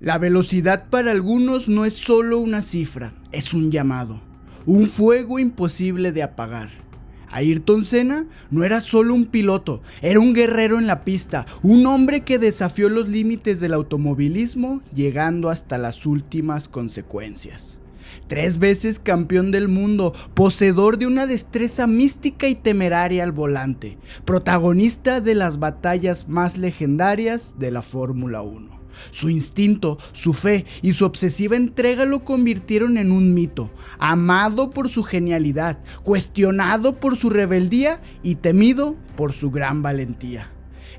La velocidad para algunos no es solo una cifra, es un llamado, un fuego imposible de apagar. Ayrton Senna no era solo un piloto, era un guerrero en la pista, un hombre que desafió los límites del automovilismo, llegando hasta las últimas consecuencias. 3 veces campeón del mundo, poseedor de una destreza mística y temeraria al volante, protagonista de las batallas más legendarias de la Fórmula 1. Su instinto, su fe y su obsesiva entrega lo convirtieron en un mito, amado por su genialidad, cuestionado por su rebeldía y temido por su gran valentía.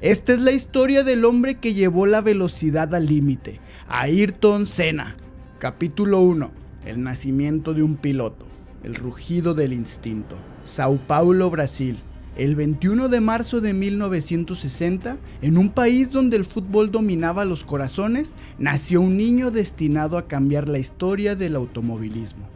Esta es la historia del hombre que llevó la velocidad al límite, Ayrton Senna. Capítulo 1. El nacimiento de un piloto, el rugido del instinto. Sao Paulo, Brasil. El 21 de marzo de 1960, en un país donde el fútbol dominaba los corazones, nació un niño destinado a cambiar la historia del automovilismo.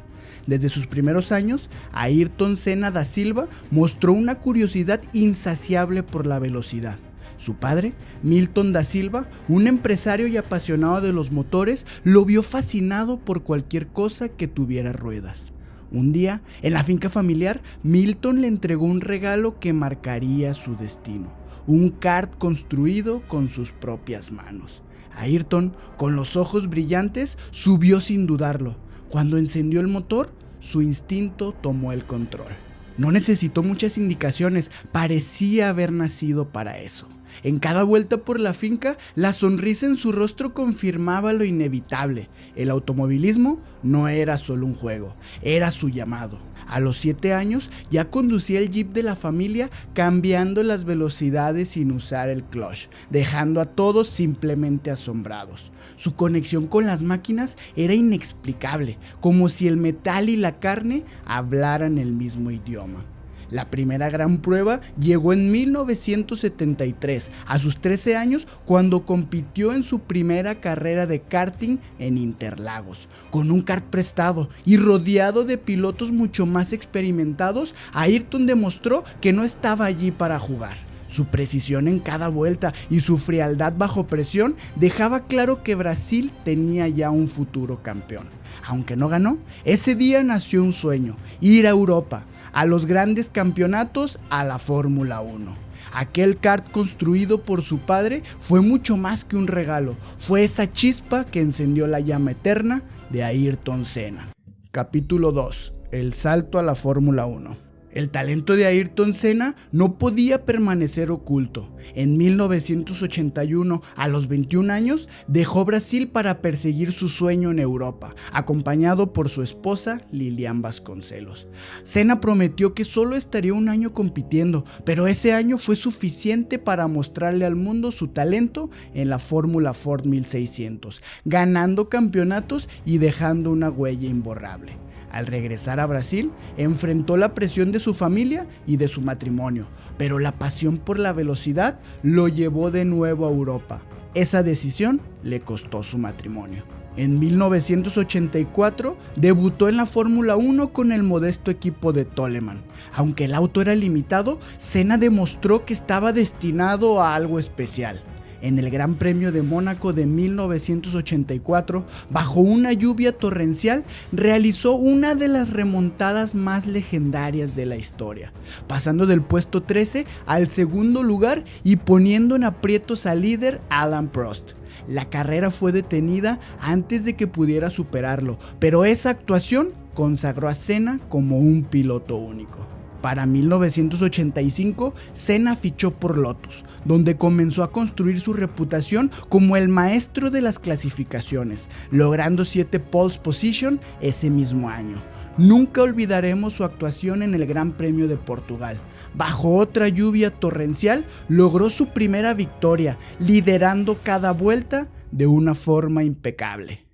Desde sus primeros años, Ayrton Senna da Silva mostró una curiosidad insaciable por la velocidad. Su padre, Milton da Silva, un empresario y apasionado de los motores, lo vio fascinado por cualquier cosa que tuviera ruedas. Un día, en la finca familiar, Milton le entregó un regalo que marcaría su destino, un kart construido con sus propias manos. Ayrton, con los ojos brillantes, subió sin dudarlo. Cuando encendió el motor, su instinto tomó el control. No necesitó muchas indicaciones, parecía haber nacido para eso. En cada vuelta por la finca, la sonrisa en su rostro confirmaba lo inevitable. El automovilismo no era solo un juego, era su llamado. A los 7 años ya conducía el jeep de la familia, cambiando las velocidades sin usar el clutch, dejando a todos simplemente asombrados. Su conexión con las máquinas era inexplicable, como si el metal y la carne hablaran el mismo idioma. La primera gran prueba llegó en 1973, a sus 13 años, cuando compitió en su primera carrera de karting en Interlagos. Con un kart prestado y rodeado de pilotos mucho más experimentados, Ayrton demostró que no estaba allí para jugar. Su precisión en cada vuelta y su frialdad bajo presión dejaba claro que Brasil tenía ya un futuro campeón. Aunque no ganó, ese día nació un sueño: ir a Europa, a los grandes campeonatos, a la Fórmula 1. Aquel kart construido por su padre fue mucho más que un regalo, fue esa chispa que encendió la llama eterna de Ayrton Senna. Capítulo 2. El salto a la Fórmula 1. El talento de Ayrton Senna no podía permanecer oculto. En 1981, a los 21 años, dejó Brasil para perseguir su sueño en Europa, acompañado por su esposa Lilian Vasconcelos. Senna prometió que solo estaría un año compitiendo, pero ese año fue suficiente para mostrarle al mundo su talento en la Fórmula Ford 1600, ganando campeonatos y dejando una huella imborrable. Al regresar a Brasil, enfrentó la presión de su familia y de su matrimonio, pero la pasión por la velocidad lo llevó de nuevo a Europa. Esa decisión le costó su matrimonio. En 1984 debutó en la Fórmula 1 con el modesto equipo de Toleman. Aunque el auto era limitado, Senna demostró que estaba destinado a algo especial. En el Gran Premio de Mónaco de 1984, bajo una lluvia torrencial, realizó una de las remontadas más legendarias de la historia, pasando del puesto 13 al segundo lugar y poniendo en aprietos al líder Alain Prost. La carrera fue detenida antes de que pudiera superarlo, pero esa actuación consagró a Senna como un piloto único. Para 1985, Senna fichó por Lotus, donde comenzó a construir su reputación como el maestro de las clasificaciones, logrando 7 pole positions ese mismo año. Nunca olvidaremos su actuación en el Gran Premio de Portugal. Bajo otra lluvia torrencial, logró su primera victoria, liderando cada vuelta de una forma impecable.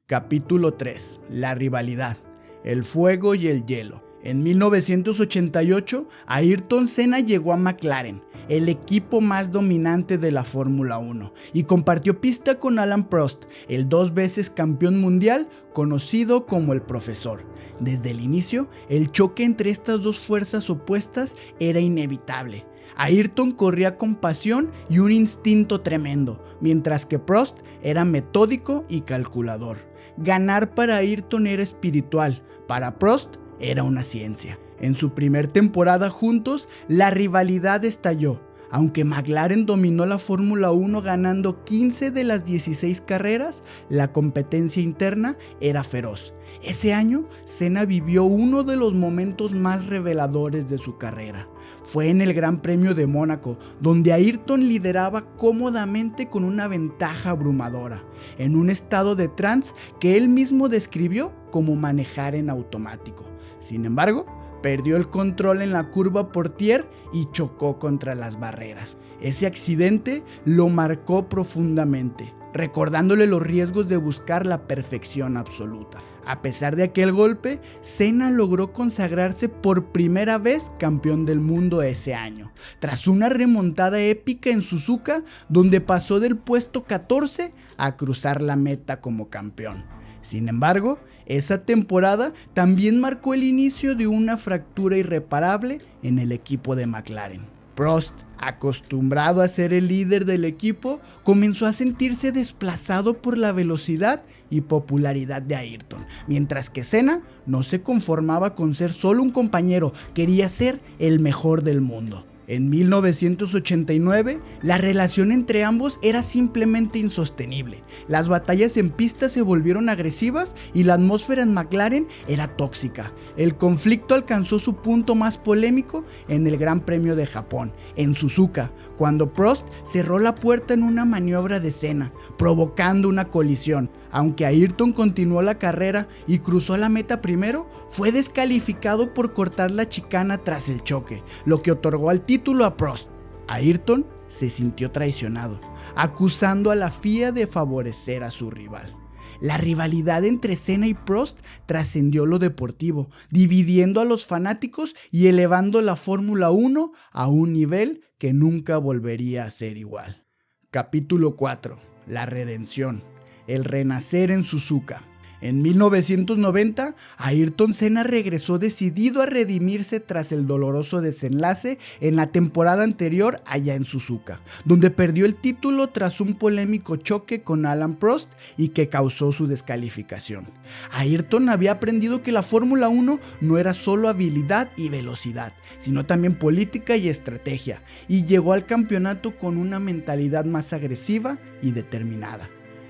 Capítulo 3. La rivalidad, el fuego y el hielo. En 1988, Ayrton Senna llegó a McLaren, el equipo más dominante de la Fórmula 1, y compartió pista con Alain Prost, el 2 veces campeón mundial, conocido como el Profesor. Desde el inicio, el choque entre estas dos fuerzas opuestas era inevitable. Ayrton corría con pasión y un instinto tremendo, mientras que Prost era metódico y calculador. Ganar para Ayrton era espiritual, para Prost era una ciencia. En su primer temporada juntos, la rivalidad estalló. Aunque McLaren dominó la Fórmula 1 ganando 15 de las 16 carreras, la competencia interna era feroz. Ese año, Senna vivió uno de los momentos más reveladores de su carrera. Fue en el Gran Premio de Mónaco, donde Ayrton lideraba cómodamente con una ventaja abrumadora, en un estado de trance que él mismo describió como manejar en automático. Sin embargo, perdió el control en la curva Portier y chocó contra las barreras. Ese accidente lo marcó profundamente, recordándole los riesgos de buscar la perfección absoluta. A pesar de aquel golpe, Senna logró consagrarse por primera vez campeón del mundo ese año, tras una remontada épica en Suzuka, donde pasó del puesto 14 a cruzar la meta como campeón. Sin embargo, esa temporada también marcó el inicio de una fractura irreparable en el equipo de McLaren. Prost, acostumbrado a ser el líder del equipo, comenzó a sentirse desplazado por la velocidad y popularidad de Ayrton, mientras que Senna no se conformaba con ser solo un compañero, quería ser el mejor del mundo. En 1989, la relación entre ambos era simplemente insostenible. Las batallas en pista se volvieron agresivas y la atmósfera en McLaren era tóxica. El conflicto alcanzó su punto más polémico en el Gran Premio de Japón, en Suzuka, cuando Prost cerró la puerta en una maniobra de Senna, provocando una colisión. Aunque Ayrton continuó la carrera y cruzó la meta primero, fue descalificado por cortar la chicana tras el choque, lo que otorgó el título a Prost. Ayrton se sintió traicionado, acusando a la FIA de favorecer a su rival. La rivalidad entre Senna y Prost trascendió lo deportivo, dividiendo a los fanáticos y elevando la Fórmula 1 a un nivel que nunca volvería a ser igual. Capítulo 4. La redención. El renacer en Suzuka. En 1990, Ayrton Senna regresó decidido a redimirse tras el doloroso desenlace en la temporada anterior allá en Suzuka, donde perdió el título tras un polémico choque con Alain Prost y que causó su descalificación. Ayrton había aprendido que la Fórmula 1 no era solo habilidad y velocidad, sino también política y estrategia, y llegó al campeonato con una mentalidad más agresiva y determinada.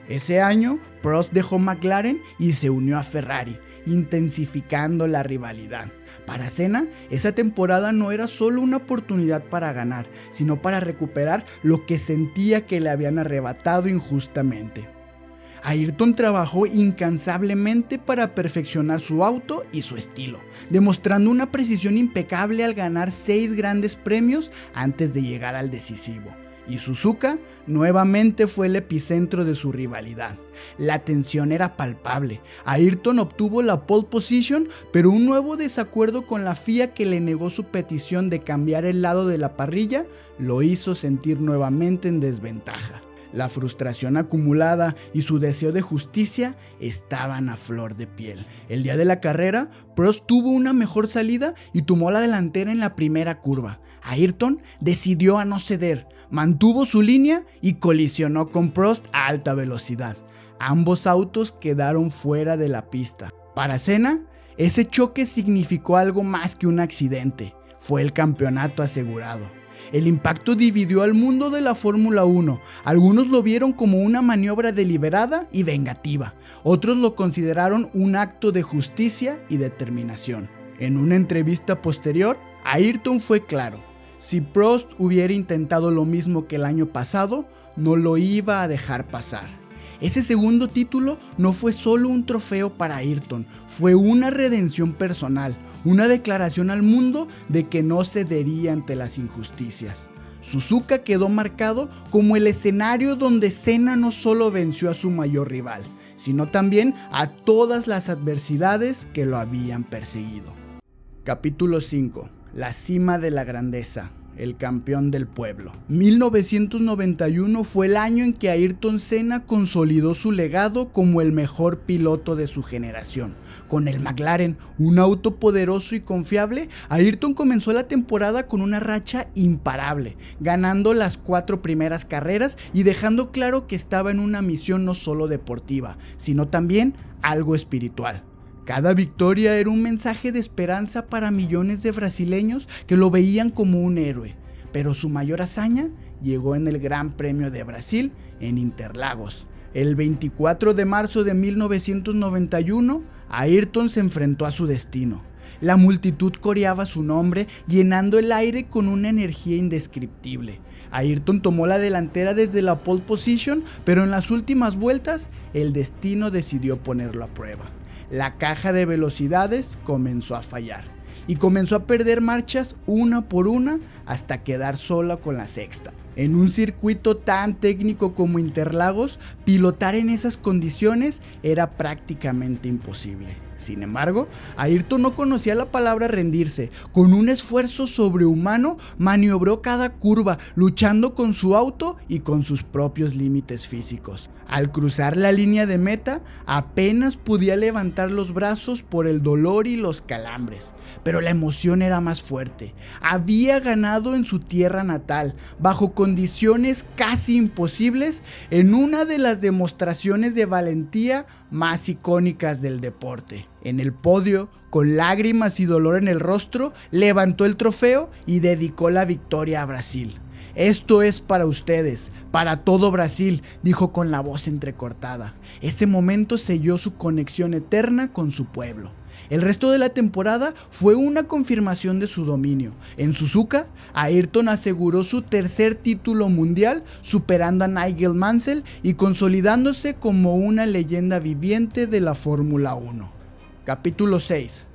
Ese año, Prost dejó McLaren y se unió a Ferrari, intensificando la rivalidad. Para Senna, esa temporada no era solo una oportunidad para ganar, sino para recuperar lo que sentía que le habían arrebatado injustamente. Ayrton trabajó incansablemente para perfeccionar su auto y su estilo, demostrando una precisión impecable al ganar 6 grandes premios antes de llegar al decisivo. Y Suzuka nuevamente fue el epicentro de su rivalidad. La tensión era palpable. Ayrton obtuvo la pole position, pero un nuevo desacuerdo con la FIA que le negó su petición de cambiar el lado de la parrilla lo hizo sentir nuevamente en desventaja. La frustración acumulada y su deseo de justicia estaban a flor de piel. El día de la carrera, Prost tuvo una mejor salida y tomó la delantera en la primera curva. Ayrton decidió a no ceder, mantuvo su línea y colisionó con Prost a alta velocidad. Ambos autos quedaron fuera de la pista. Para Senna, ese choque significó algo más que un accidente. Fue el campeonato asegurado. El impacto dividió al mundo de la Fórmula 1. Algunos lo vieron como una maniobra deliberada y vengativa. Otros lo consideraron un acto de justicia y determinación. En una entrevista posterior, Ayrton fue claro. Si Prost hubiera intentado lo mismo que el año pasado, no lo iba a dejar pasar. Ese segundo título no fue solo un trofeo para Ayrton, fue una redención personal, una declaración al mundo de que no cedería ante las injusticias. Suzuka quedó marcado como el escenario donde Senna no solo venció a su mayor rival, sino también a todas las adversidades que lo habían perseguido. Capítulo 5. La cima de la grandeza. el campeón del pueblo. 1991 fue el año en que Ayrton Senna consolidó su legado como el mejor piloto de su generación. Con el McLaren, un auto poderoso y confiable, Ayrton comenzó la temporada con una racha imparable, ganando las 4 primeras carreras y dejando claro que estaba en una misión no solo deportiva, sino también algo espiritual. Cada victoria era un mensaje de esperanza para millones de brasileños que lo veían como un héroe, pero su mayor hazaña llegó en el Gran Premio de Brasil en Interlagos. El 24 de marzo de 1991, Ayrton se enfrentó a su destino. La multitud coreaba su nombre, llenando el aire con una energía indescriptible. Ayrton tomó la delantera desde la pole position, pero en las últimas vueltas, el destino decidió ponerlo a prueba. La caja de velocidades comenzó a fallar y comenzó a perder marchas una por una hasta quedar sola con la sexta. En un circuito tan técnico como Interlagos, pilotar en esas condiciones era prácticamente imposible. Sin embargo, Ayrton no conocía la palabra rendirse. Con un esfuerzo sobrehumano, maniobró cada curva, luchando con su auto y con sus propios límites físicos. Al cruzar la línea de meta, apenas podía levantar los brazos por el dolor y los calambres. Pero la emoción era más fuerte. Había ganado en su tierra natal, bajo condiciones casi imposibles, en una de las demostraciones de valentía más icónicas del deporte. En el podio, con lágrimas y dolor en el rostro, levantó el trofeo y dedicó la victoria a Brasil. «Esto es para ustedes, para todo Brasil», dijo con la voz entrecortada. Ese momento selló su conexión eterna con su pueblo. El resto de la temporada fue una confirmación de su dominio. En Suzuka, Ayrton aseguró su tercer título mundial, superando a Nigel Mansell y consolidándose como una leyenda viviente de la Fórmula 1. Capítulo 6.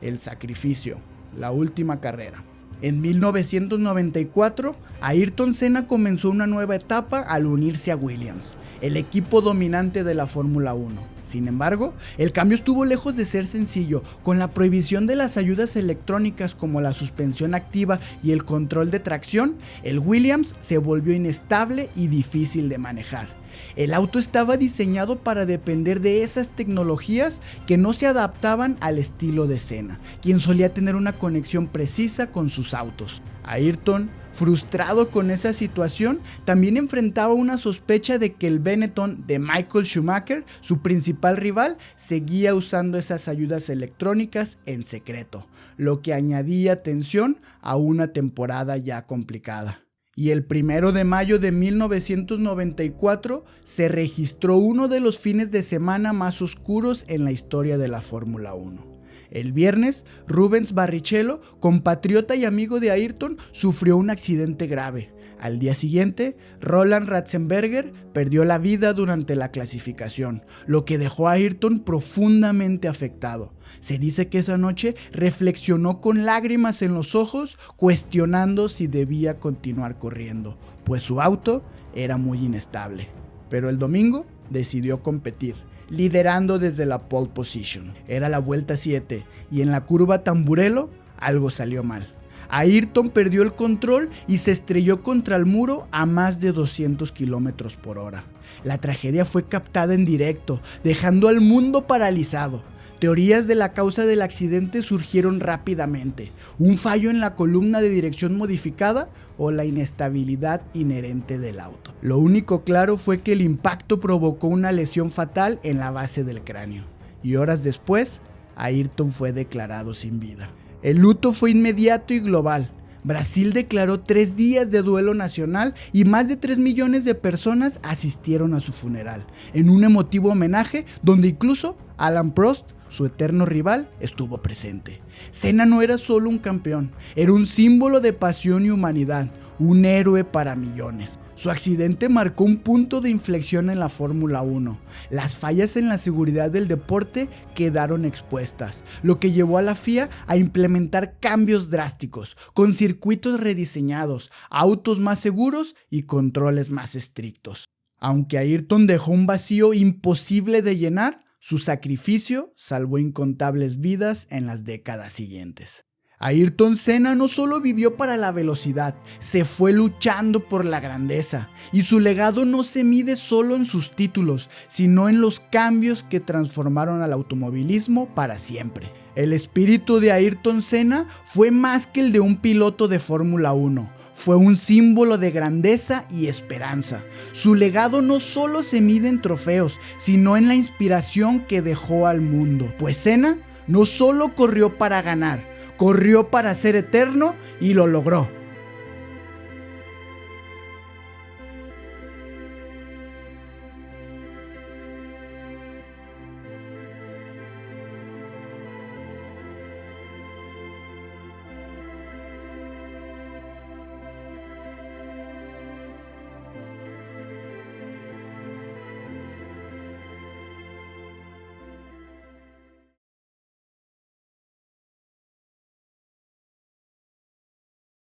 El sacrificio, la última carrera. En 1994, Ayrton Senna comenzó una nueva etapa al unirse a Williams, el equipo dominante de la Fórmula 1. Sin embargo, el cambio estuvo lejos de ser sencillo. Con la prohibición de las ayudas electrónicas como la suspensión activa y el control de tracción, el Williams se volvió inestable y difícil de manejar. El auto estaba diseñado para depender de esas tecnologías que no se adaptaban al estilo de Senna, quien solía tener una conexión precisa con sus autos. Ayrton, frustrado con esa situación, también enfrentaba una sospecha de que el Benetton de Michael Schumacher, su principal rival, seguía usando esas ayudas electrónicas en secreto, lo que añadía tensión a una temporada ya complicada. Y el 1 de mayo de 1994 se registró uno de los fines de semana más oscuros en la historia de la Fórmula 1. El viernes, Rubens Barrichello, compatriota y amigo de Ayrton, sufrió un accidente grave. Al día siguiente, Roland Ratzenberger perdió la vida durante la clasificación, lo que dejó a Ayrton profundamente afectado. Se dice que esa noche reflexionó con lágrimas en los ojos, cuestionando si debía continuar corriendo, pues su auto era muy inestable. Pero el domingo decidió competir, liderando desde la pole position. Era la vuelta 7 y en la curva Tamburello algo salió mal. Ayrton perdió el control y se estrelló contra el muro a más de 200 kilómetros por hora. La tragedia fue captada en directo, dejando al mundo paralizado. Teorías de la causa del accidente surgieron rápidamente: un fallo en la columna de dirección modificada o la inestabilidad inherente del auto. Lo único claro fue que el impacto provocó una lesión fatal en la base del cráneo, y horas después, Ayrton fue declarado sin vida. El luto fue inmediato y global. Brasil declaró 3 días de duelo nacional y más de 3 millones de personas asistieron a su funeral, en un emotivo homenaje donde incluso Alain Prost, su eterno rival, estuvo presente. Senna no era solo un campeón, era un símbolo de pasión y humanidad, un héroe para millones. Su accidente marcó un punto de inflexión en la Fórmula 1. Las fallas en la seguridad del deporte quedaron expuestas, lo que llevó a la FIA a implementar cambios drásticos, con circuitos rediseñados, autos más seguros y controles más estrictos. Aunque Ayrton dejó un vacío imposible de llenar, su sacrificio salvó incontables vidas en las décadas siguientes. Ayrton Senna no solo vivió para la velocidad, se fue luchando por la grandeza, y su legado no se mide solo en sus títulos, sino en los cambios que transformaron al automovilismo para siempre. El espíritu de Ayrton Senna fue más que el de un piloto de Fórmula 1, fue un símbolo de grandeza y esperanza. Su legado no solo se mide en trofeos, sino en la inspiración que dejó al mundo, pues Senna no solo corrió para ganar, corrió para ser eterno y lo logró.